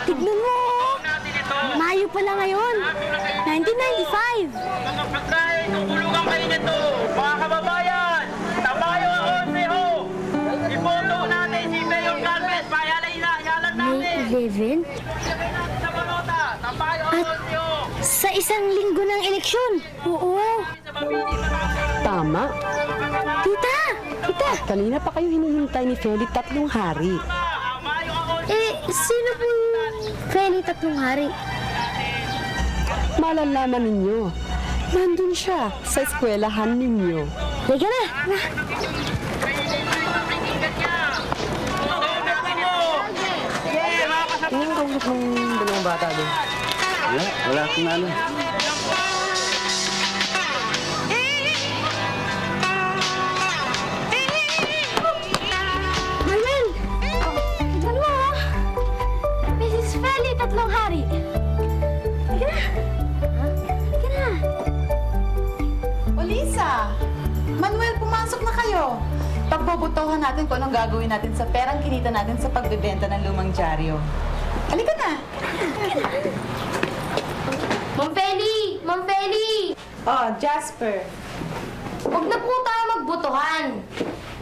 Tignan mo! Mayo pala ngayon. 1995. Mga pagkain, tutulungan kayo nito. Mga kababayan, tabayo ang 11 ho. Iboto natin si Mayor Carmes. Yalan natin. May 11? Sa balota, tabayo ang 11 ho. Sa isang linggo ng eleksyon. Oo. Tama. Tita! Tita! Kanina pa kayo hinihintay ni Feli 3 hari. Sino po yung Feli 3 hari? Malalaman ninyo. Nandun siya sa eskwelahan ninyo. Teka na! Tingnan ang kausap ng dalawang bata doon. Wala akong ano. Manuel! Tignan mo, oh! Mrs. Feli 3 hari. Teka na! Teka na! O Lisa, Manuel, pumasok na kayo. Pagbobotohan natin kung anong gagawin natin sa perang kinita natin sa pagbebenta ng lumang dyaryo. Halika na! Ma'am Feli! Ma'am Feli! Oh, Jasper. Huwag na po tayo magbotohan.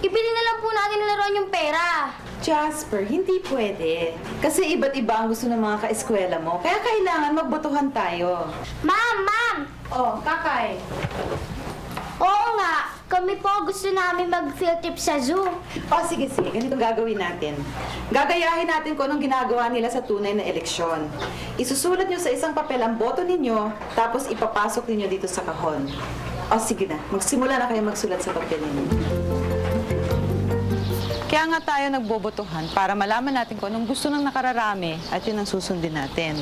Ibili na lang po natin ng laruan yung pera. Jasper, hindi pwede. Kasi iba't iba ang gusto ng mga ka-eskwela mo. Kaya kailangan magbotohan tayo. Ma'am! Ma'am! Oh, Kakay. Oo nga! Kami po gusto namin mag-field trip sa zoo. Oh, sige. Ganito gagawin natin. Gagayahin natin kung anong ginagawa nila sa tunay na eleksyon. Isusulat nyo sa isang papel ang boto ninyo, tapos ipapasok ninyo dito sa kahon. Oh, sige na. Magsimula na kayo magsulat sa papel ninyo. Kaya nga tayo nagbobotohan para malaman natin kung anong gusto ng nakararami at yun ang susundin natin.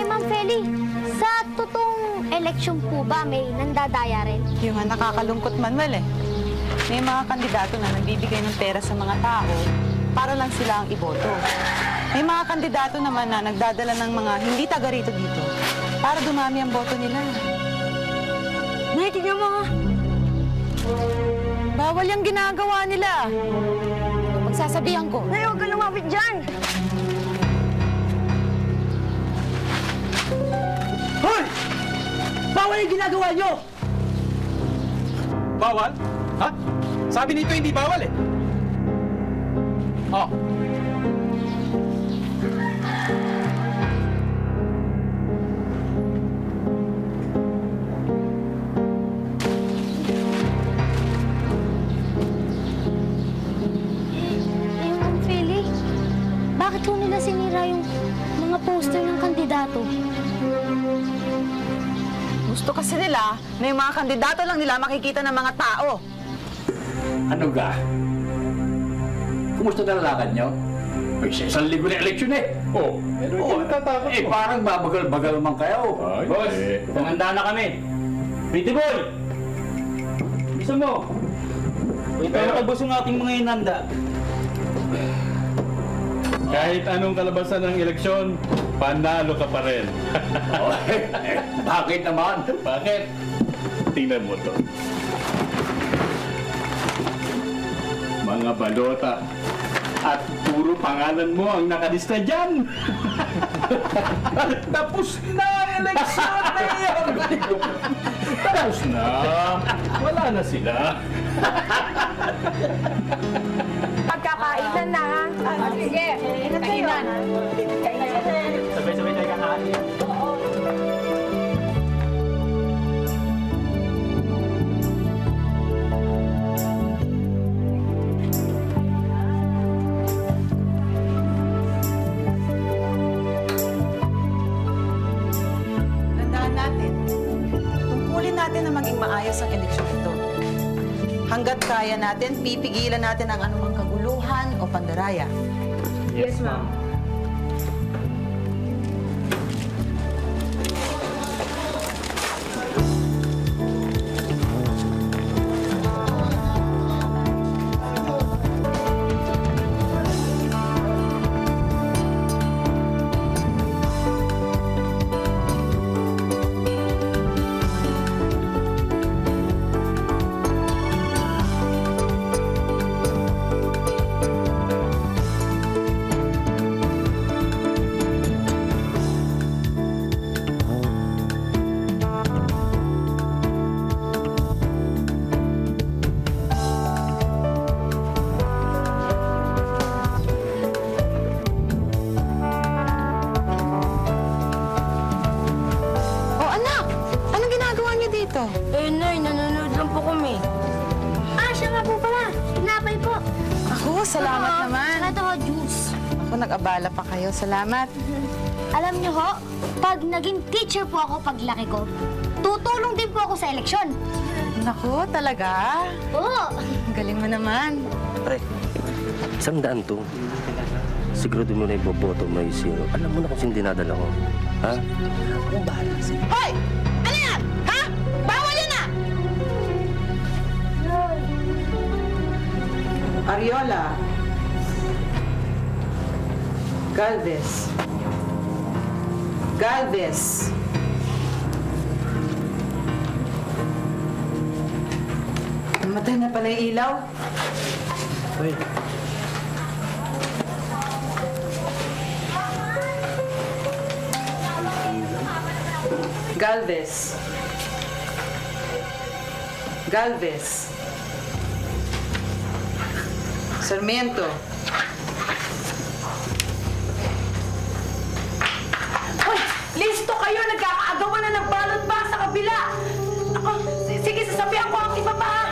Ma'am Feli, sa totoong eleksyon po ba may nandadaya rin? Yung nga nakakalungkot, Manuel eh. May mga kandidato na nagbibigay ng pera sa mga tao para lang sila ang iboto. May mga kandidato naman na nagdadala ng mga hindi taga rito dito para dumami ang boto nila. Nay, tignan mo! Bawal yung ginagawa nila. Pagsasabihan ko. Nay, huwag ka lumapit dyan! Hoy! Bawal yung ginagawa nyo! Bawal? Ha? Sabi nito hindi bawal eh. Oh. Ma'am Feli, bakit po nila sinira yung mga poster ng kandidato? Gusto kasi nila na yung mga kandidato lang nila makikita ng mga tao. Ano ga? Kumusta na lalakad nyo? May isang linggo na eleksyon eh. Oh. Ano natatakot mo? Parang babagal-bagal man kayo. Ay, Boss, panganda na kami. Pretty boy! Bisa mo? Ito na kabos ang ating mga inanda. Kahit anong kalabasan ng eleksyon, panalo ka pa rin. Bakit naman? Bakit? Tingnan mo to. Mga balota. At puro pangalan mo ang nakalista dyan. Tapos na ang eleksyon na yan. Tapos na. Wala na sila. Pagkakainan na, ha? Sige, ingat kayo. Sabay-sabay tayo kakain. Tandaan natin, tungkulin natin na maging maayos ang eleksyon ito. Hanggat kaya natin, pipigilan natin ang anumang kaguluhan o pandaraya. Yes, ma'am. to? Eh, Nay, nanonood lang po kami. Ah, siya nga po pala. Tinapay po. Ako, salamat naman. Saka ito ho, juice. Ako, nag-abala pa kayo. Salamat. Alam niyo ho, pag naging teacher po ako paglaki ko, tutulong din po ako sa eleksyon. Naku, talaga? Oo. Ang galing mo naman. Pre, 100 to. Sigurado mo na iboboto mo yung zero. Alam mo na kung sino dinadala ko. Ha? Akong bahala sa'yo. Hoy! Ano yan? Ha? Bawal yan ah! Ariola. Galvez. Galvez. Namatay na pala yung ilaw. Uy. Galvez. Galvez. Sarmiento. Hoy! Listo kayo! Nagkakaagawa na ng balot box sa kabila! Ako, sige, sasabihan ko ang iba pa!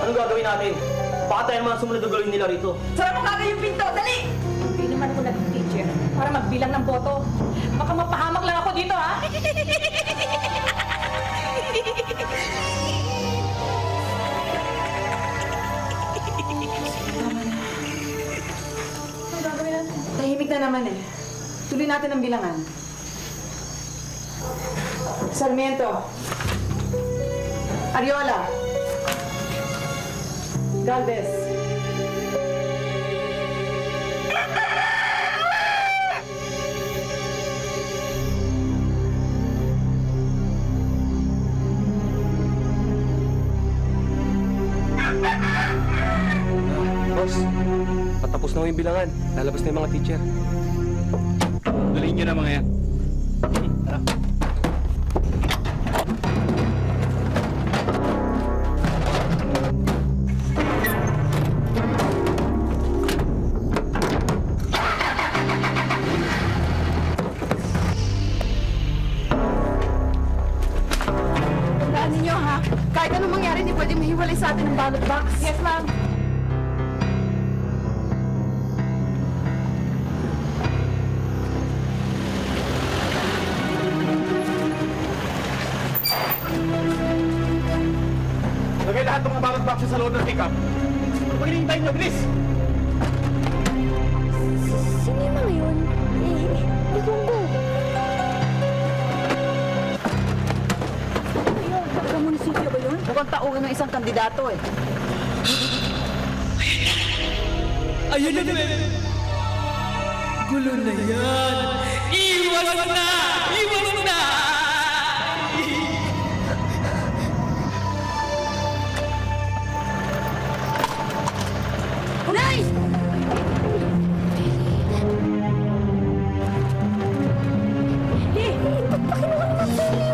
Anong gagawin natin? Baka tayo mga sumunod na gawin nila rito. Sara mo kagay yung pinto! Dali! Hindi naman ako naging teacher para magbilang ng boto. Baka mapahamak lang ako dito, ha? Ano gagawin natin? Tahimik na naman eh. Tuloy natin ang bilangan. Sarmiento. Ariola. Galvez. Boss, patapos na yung bilangan. Lalabas na yung mga teacher. Daliin nyo na mga yan. Tara. Tandaan ninyo, ha? Kahit anong mangyari, hindi pwede mahiwalay sa atin ng ballot box. Yes, ma'am. Lagay lahat ng mga ballot boxes sa loob ng pick-up. Pag hinihintay nyo, bilis! Sino yung mga yun? Ewan ko. Sa munisipyo ba yun? Mukhang tauhan ng isang kandidato eh. Ayun na naman! Gulo na yan! Iwan na! Iwan na! Nay! Ba't pa kinuha naman sa yun?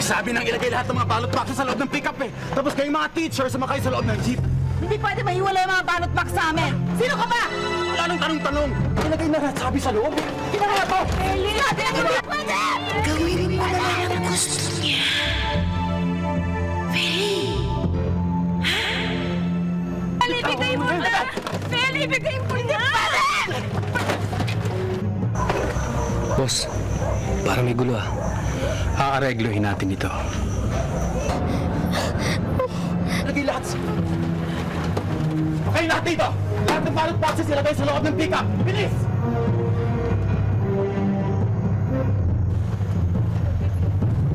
Sabi nang ilagay lahat ng mga ballot boxes sa loob ng pick-up eh. Tapos kayong mga teachers sumakay sa loob ng jeep. Hindi pwede mahiwalay yung mga balot box sa amin! Sino ka ba? Wala nang tanong-tanong. Ilagay na lahat sabi sa loob. Kinakaya to! Eli! Natin ang hindi pwede! Gawin mo na lang ang gusto niya. Faye! Eli, bigay mo na! Eli, bigay mo na! Boss, parang may gulo ah. Aareglohin natin ito. Ilagay lahat sa... Okay, lahat dito! Lahat ng ballot boxes ilagay sa loob ng pick-up. Bilis!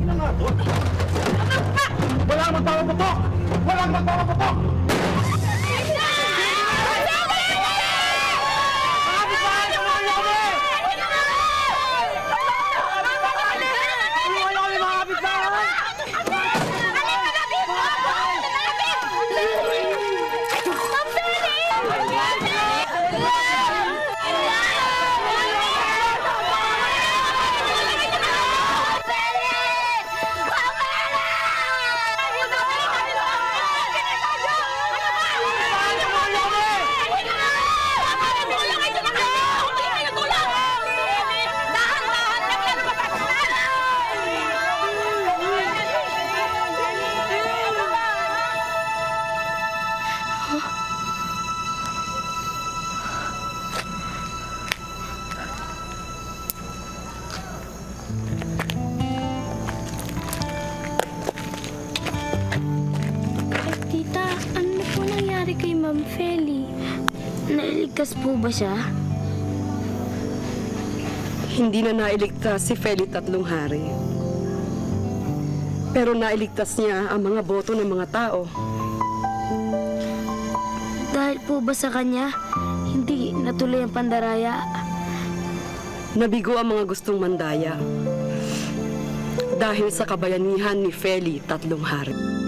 Ilan nga doon? Walang magpapaputok! Walang magpapaputok! nangyari kay Ma'am Feli? Nailigtas po ba siya? Hindi na nailigtas si Feli Tatlong Hari. Pero nailigtas niya ang mga boto ng mga tao. Dahil po ba sa kanya, hindi natuloy ang pandaraya? Nabigo ang mga gustong mandaya. Dahil sa kabayanihan ni Feli Tatlong Hari.